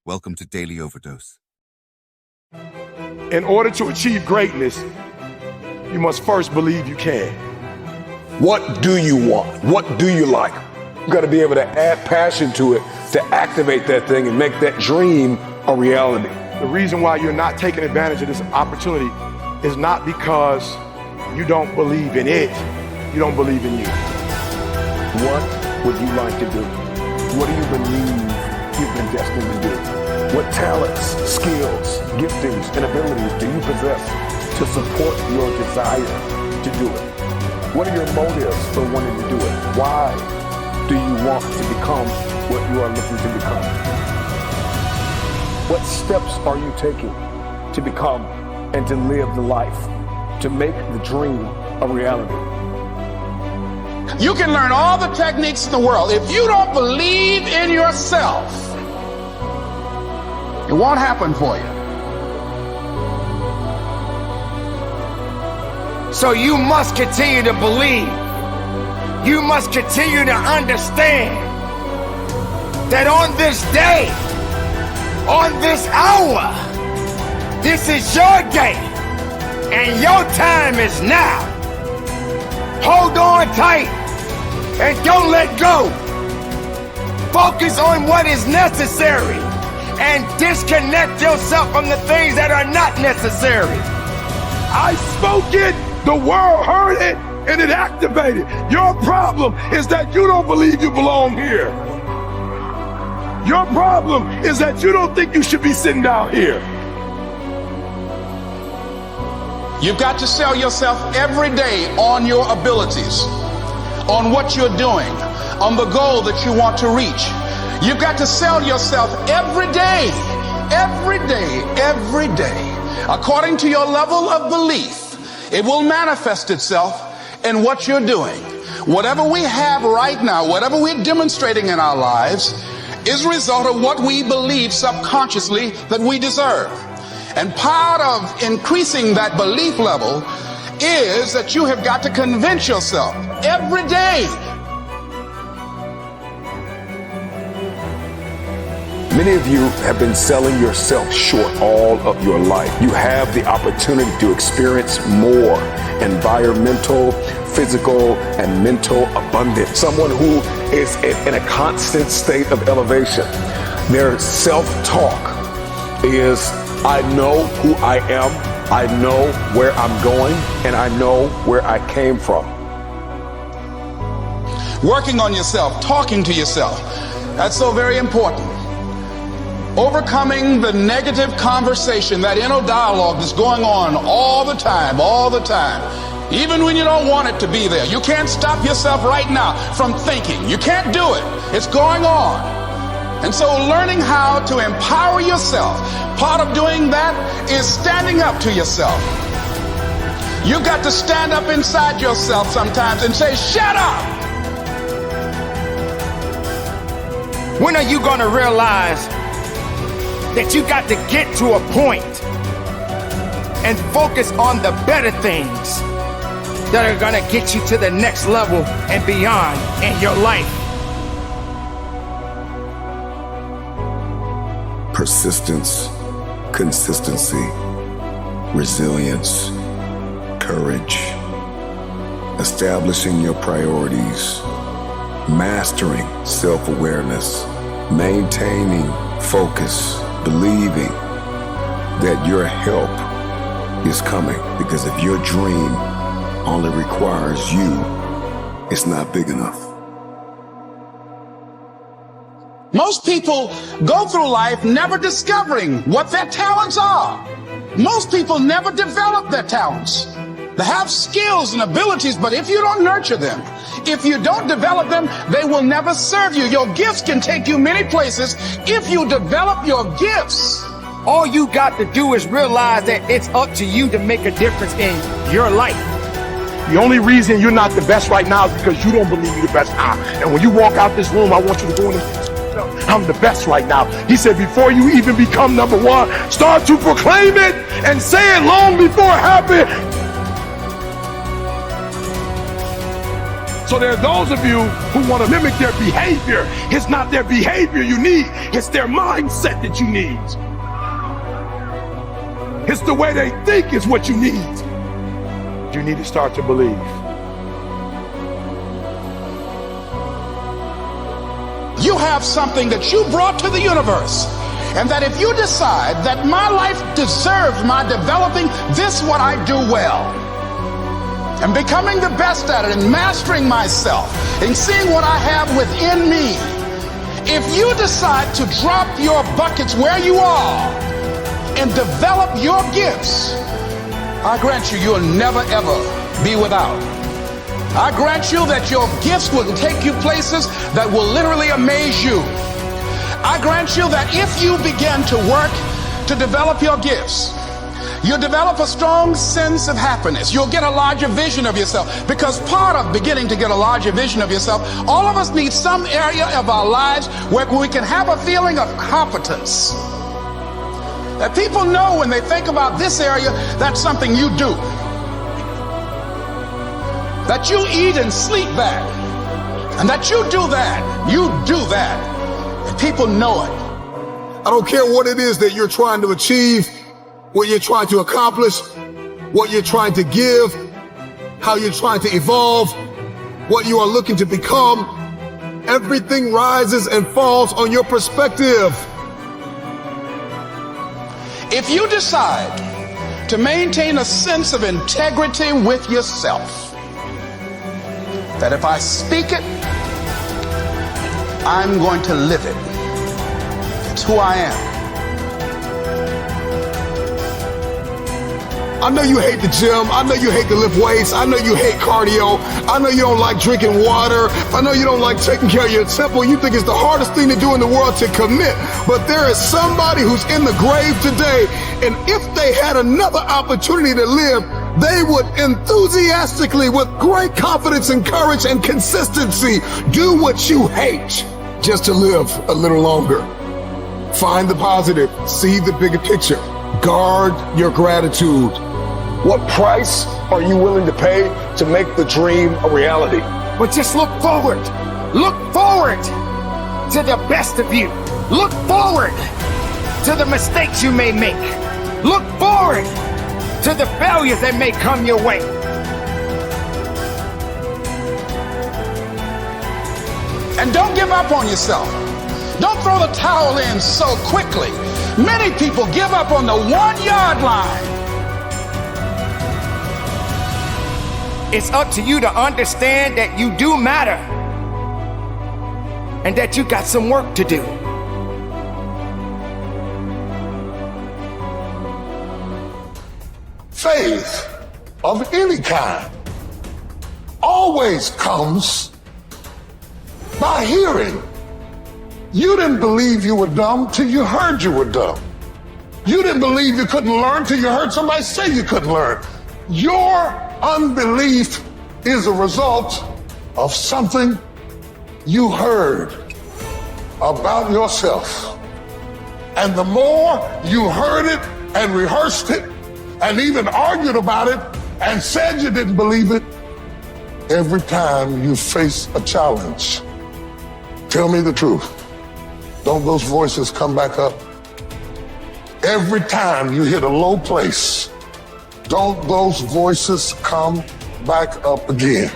Welcome to Daily Overdose. In order to achieve greatness, you must first believe you can. What do you want? What do you like? You got to be able to add passion to it to activate that thing and make that dream a reality. The reason why you're not taking advantage of this opportunity is not because you don't believe in it, you don't believe in you. What would you like to do? What do you believe you've been destined to do? What talents, skills, giftings, and abilities do you possess to support your desire to do it? What are your motives for wanting to do it? Why do you want to become what you are looking to become? What steps are you taking to become and to live the life, to make the dream a reality? You can learn all the techniques in the world. If you don't believe in yourself, it won't happen for you. So you must continue to believe. You must continue to understand that on this day, on this hour, this is your day and your time is now. Hold on tight and don't let go. Focus on what is necessary and disconnect yourself from the things that are not necessary. I spoke it, the world heard it, and it activated. Your problem is that you don't believe you belong here. Your problem is that you don't think you should be sitting down here. You've got to sell yourself every day on your abilities, on what you're doing, on the goal that you want to reach. You've got to sell yourself every day, every day, every day. According to your level of belief, it will manifest itself in what you're doing. Whatever we have right now, whatever we're demonstrating in our lives, is a result of what we believe subconsciously that we deserve. And part of increasing that belief level is that you have got to convince yourself every day. Many of you have been selling yourself short all of your life. You have the opportunity to experience more environmental, physical, and mental abundance. Someone who is in a constant state of elevation. Their self-talk is, I know who I am, I know where I'm going, and I know where I came from. Working on yourself, talking to yourself, that's so very important. Overcoming the negative conversation, that inner dialogue that's going on all the time, even when you don't want it to be there. You can't stop yourself right now from thinking. You can't do it. It's going on. And so learning how to empower yourself, part of doing that is standing up to yourself. You've got to stand up inside yourself sometimes and say, shut up! When are you going to realize that you got to get to a point and focus on the better things that are going to get you to the next level and beyond in your life? Persistence, consistency, resilience, courage, establishing your priorities, mastering self-awareness, maintaining focus, believing that your help is coming, because if your dream only requires you, it's not big enough. Most people go through life never discovering what their talents are. Most people never develop their talents. They have skills and abilities, but if you don't nurture them, if you don't develop them, they will never serve you. Your gifts can take you many places if you develop your gifts. All you got to do is realize that it's up to you to make a difference in your life. The only reason you're not the best right now is because you don't believe you're the best now. And when you walk out this room, I want you to go in and I'm the best right now. He said, before you even become number one, start to proclaim it and say it long before it happens. So there are those of you who want to mimic their behavior. It's not their behavior you need, it's their mindset that you need. It's the way they think is what you need. You need to start to believe. You have something that you brought to the universe. And that if you decide that my life deserves my developing this, what I do well, and becoming the best at it and mastering myself and seeing what I have within me, if you decide to drop your buckets where you are and develop your gifts, I grant you, you'll never ever be without. I grant you that your gifts will take you places that will literally amaze you. I grant you that if you begin to work to develop your gifts, you'll develop a strong sense of happiness. You'll get a larger vision of yourself, because part of beginning to get a larger vision of yourself, all of us need some area of our lives where we can have a feeling of competence. That people know when they think about this area, that's something you do. That you eat and sleep that. And that you do that. And people know it. I don't care what it is that you're trying to achieve, what you're trying to accomplish, what you're trying to give, how you're trying to evolve, what you are looking to become. Everything rises and falls on your perspective. If you decide to maintain a sense of integrity with yourself, that if I speak it, I'm going to live it. It's who I am. I know you hate the gym. I know you hate to lift weights. I know you hate cardio. I know you don't like drinking water. I know you don't like taking care of your temple. You think it's the hardest thing to do in the world to commit. But there is somebody who's in the grave today, and if they had another opportunity to live, they would enthusiastically, with great confidence and courage and consistency, do what you hate just to live a little longer. Find the positive. See the bigger picture. Guard your gratitude. What price are you willing to pay to make the dream a reality? But just look forward. Look forward to the best of you. Look forward to the mistakes you may make. Look forward to the failures that may come your way. And don't give up on yourself. Don't throw the towel in so quickly. Many people give up on the 1-yard line. It's up to you to understand that you do matter and that you got some work to do. Faith of any kind always comes by hearing. You didn't believe you were dumb till you heard you were dumb. You didn't believe you couldn't learn till you heard somebody say you couldn't learn. Your unbelief is a result of something you heard about yourself. And the more you heard it and rehearsed it and even argued about it and said you didn't believe it, every time you face a challenge, tell me the truth. Don't those voices come back up? Every time you hit a low place, don't those voices come back up again?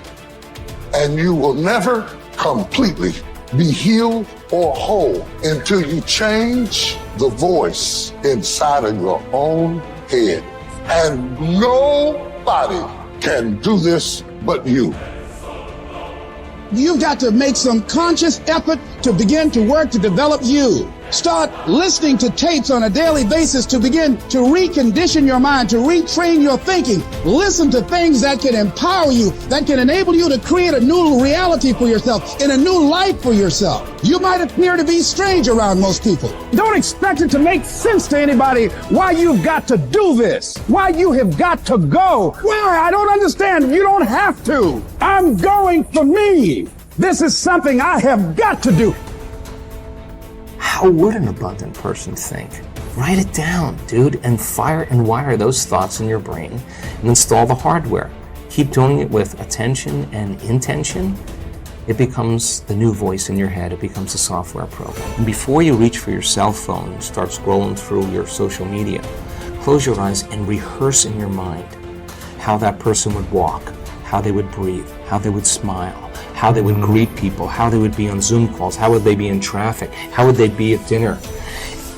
And you will never completely be healed or whole until you change the voice inside of your own head. And nobody can do this but you. You've got to make some conscious effort to begin to work to develop you. Start listening to tapes on a daily basis to begin to recondition your mind, to retrain your thinking. Listen to things that can empower you, that can enable you to create a new reality for yourself, and a new life for yourself. You might appear to be strange around most people. Don't expect it to make sense to anybody why you've got to do this, why you have got to go. Why? I don't understand. You don't have to. I'm going for me. This is something I have got to do. How would an abundant person think? Write it down, dude, and fire and wire those thoughts in your brain and install the hardware. keep doing it with attention and intention, it becomes the new voice in your head. It becomes a software program. And before you reach for your cell phone and start scrolling through your social media, close your eyes and rehearse in your mind how that person would walk, how they would breathe, how they would smile, how they would greet people, how they would be on Zoom calls, how would they be in traffic, how would they be at dinner.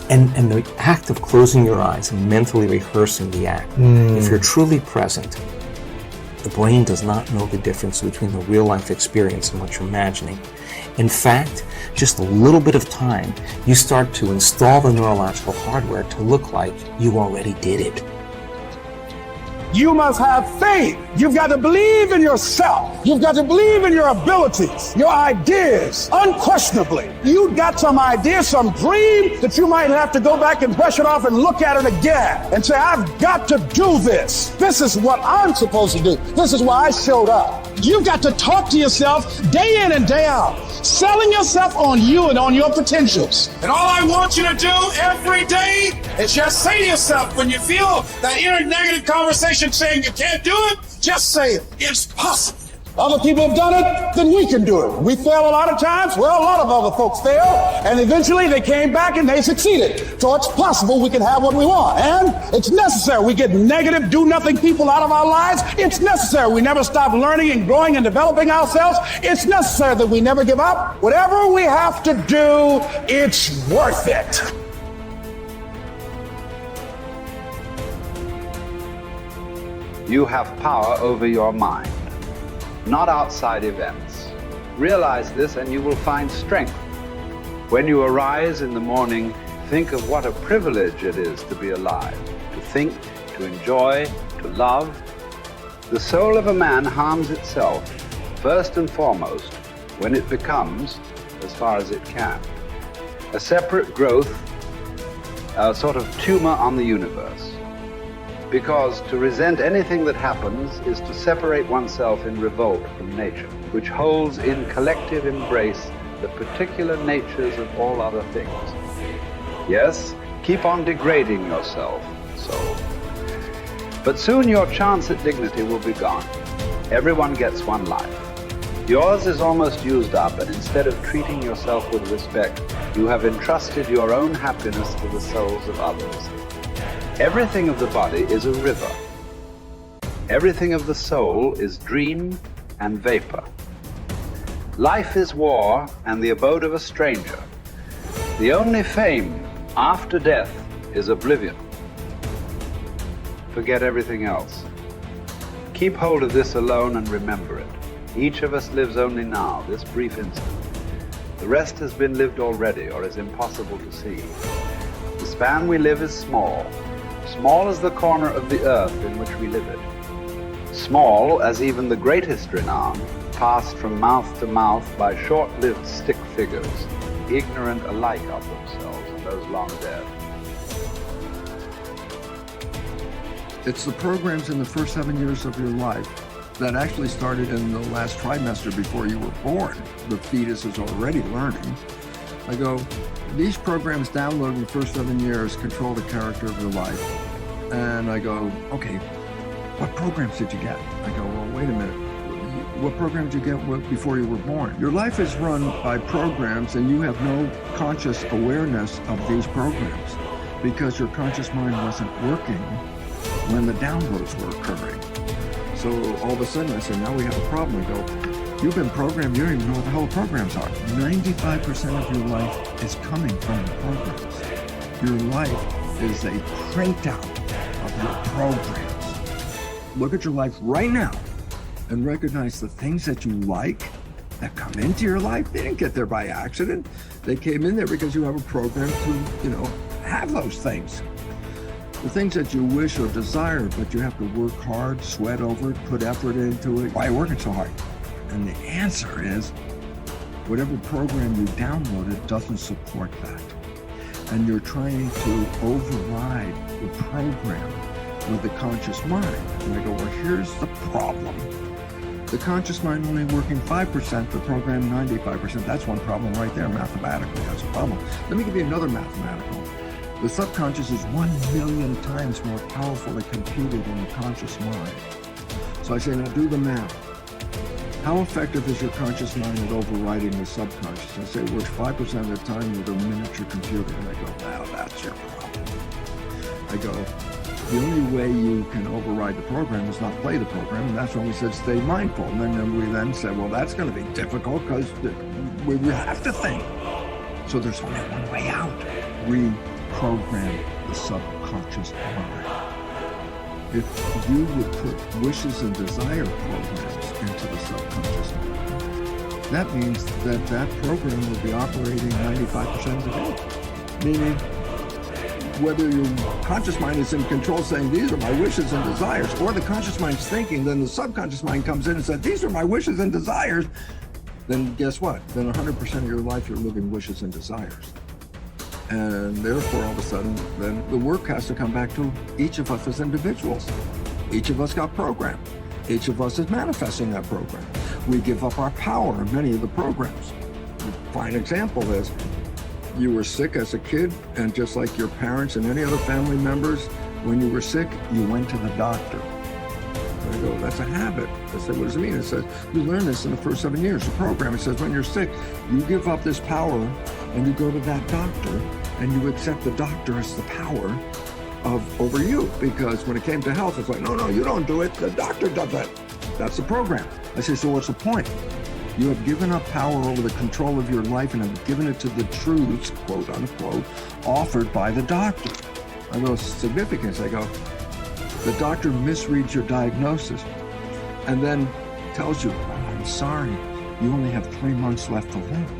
And the act of closing your eyes and mentally rehearsing the act, if you're truly present, the brain does not know the difference between the real life experience and what you're imagining. In fact, just a little bit of time, you start to install the neurological hardware to look like you already did it. You must have faith. You've got to believe in yourself. You've got to believe in your abilities, your ideas, unquestionably. You've got some idea, some dream that you might have to go back and brush it off and look at it again and say, I've got to do this. This is what I'm supposed to do. This is why I showed up. You've got to talk to yourself day in and day out, selling yourself on you and on your potentials. And all I want you to do every day is just say to yourself, when you feel that inner negative conversation saying you can't do it, just say it's possible. Other people have done it, then we can do it. We fail a lot of times. Well, a lot of other folks fail, and eventually they came back and they succeeded. So it's possible we can have what we want, and it's necessary. We get negative, do-nothing people out of our lives. It's necessary. We never stop learning and growing and developing ourselves. It's necessary that we never give up. Whatever we have to do, it's worth it. You have power over your mind, not outside events. Realize this and you will find strength. When you arise in the morning, think of what a privilege it is to be alive, to think, to enjoy, to love. The soul of a man harms itself, first and foremost, when it becomes, as far as it can, a separate growth, a sort of tumor on the universe. Because to resent anything that happens is to separate oneself in revolt from nature, which holds in collective embrace the particular natures of all other things. Yes, keep on degrading yourself, soul. But soon your chance at dignity will be gone. Everyone gets one life. Yours is almost used up, and instead of treating yourself with respect, you have entrusted your own happiness to the souls of others. Everything of the body is a river. Everything of the soul is dream and vapor. Life is war and the abode of a stranger. The only fame after death is oblivion. Forget everything else. Keep hold of this alone and remember it. Each of us lives only now, this brief instant. The rest has been lived already or is impossible to see. The span we live is small. Small as the corner of the earth in which we live it. Small as even the greatest renown, passed from mouth to mouth by short-lived stick figures, ignorant alike of themselves and those long dead. It's the programs in the first 7 years of your life that actually started in the last trimester before you were born. The fetus is already learning. I go, these programs downloaded in the first 7 years control the character of your life. And I go, okay, what programs did you get? I go, well, wait a minute. What programs did you get before you were born? Your life is run by programs and you have no conscious awareness of these programs because your conscious mind wasn't working when the downloads were occurring. So all of a sudden I said, now we have a problem. I go, you've been programmed, you don't even know what the hell programs are. 95% of your life is coming from the programs. Your life is a printout of your programs. Look at your life right now and recognize the things that you like that come into your life. They didn't get there by accident. They came in there because you have a program to, have those things. The things that you wish or desire, but you have to work hard, sweat over it, put effort into it. Why are you working so hard? And the answer is, whatever program you downloaded doesn't support that. And you're trying to override the program with the conscious mind. And I go, well, here's the problem. The conscious mind only working 5%, the program 95%. That's one problem right there, mathematically. That's a problem. Let me give you another mathematical. The subconscious is 1 million times more powerfully computed than the conscious mind. So I say, now do the math. How effective is your conscious mind at overriding the subconscious? I say it works 5% of the time with a miniature computer. And I go, now that's your problem. I go, the only way you can override the program is not play the program. And that's when we said stay mindful. And then we then said, well, that's going to be difficult because we have to think. So there's only one way out. Reprogram the subconscious mind. If you would put wishes and desire programs into the subconscious mind, that means that that program will be operating 95% of the day. Meaning, whether your conscious mind is in control saying, these are my wishes and desires, or the conscious mind's thinking, then the subconscious mind comes in and says, these are my wishes and desires, then guess what? Then 100% of your life you're living wishes and desires. And therefore, all of a sudden, then the work has to come back to each of us as individuals. Each of us got programmed. Each of us is manifesting that program. We give up our power in many of the programs. A fine example is, you were sick as a kid, and just like your parents and any other family members, when you were sick, you went to the doctor. I go, that's a habit. I said, what does it mean? It says, you learn this in the first 7 years. The program, it says, when you're sick, you give up this power and you go to that doctor and you accept the doctor as the power over you. Because when it came to health, it's like, no, you don't do it. The doctor does it. That's the program. I say, so what's the point? You have given up power over the control of your life and have given it to the truths, quote unquote, offered by the doctor. I go, significance. I go, the doctor misreads your diagnosis and then tells you, oh, I'm sorry, you only have 3 months left to live.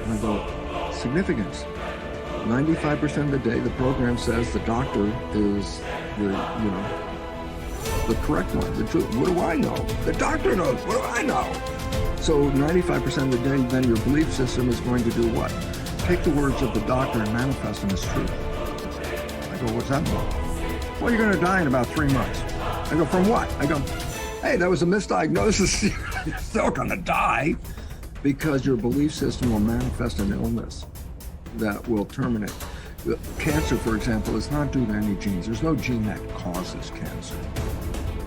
And I go, significance. 95% of the day, the program says the doctor is the correct one, the truth. What do I know? The doctor knows. What do I know? So 95% of the day, then your belief system is going to do what? Take the words of the doctor and manifest them as truth. I go, what's that mean? Well, you're going to die in about 3 months. I go, from what? I go, hey, that was a misdiagnosis. You're still going to die because your belief system will manifest an illness that will terminate. Cancer, for example, is not due to any genes. There's no gene that causes cancer.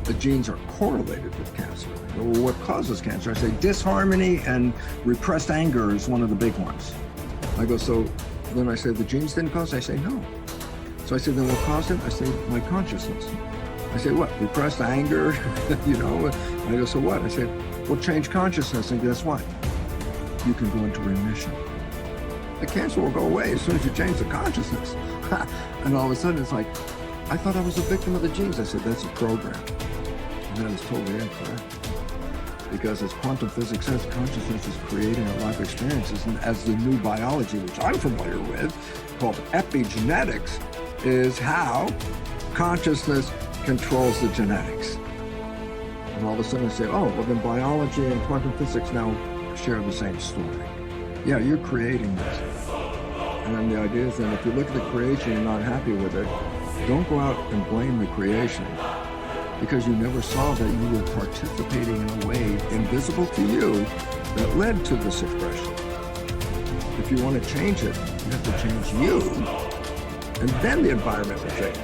The genes are correlated with cancer. Well, what causes cancer? I say disharmony and repressed anger is one of the big ones. I go, so then I say the genes didn't cause it? I say no. So I say, then what caused it? I say my consciousness. I say what? Repressed anger, I go, so what? I say, well, change consciousness, and guess what? You can go into remission. The cancer will go away as soon as you change the consciousness. And all of a sudden it's like, I thought I was a victim of the genes. I said, that's a program. And that is totally incorrect. Because as quantum physics says, consciousness is creating our life experiences. And as the new biology, which I'm familiar with, called epigenetics, is how consciousness controls the genetics. And all of a sudden I say, oh, well then biology and quantum physics now share the same story. Yeah, you're creating this. And then the idea is that if you look at the creation and you're not happy with it, don't go out and blame the creation because you never saw that you were participating in a way invisible to you that led to this expression. If you want to change it, you have to change you, and then the environment will change.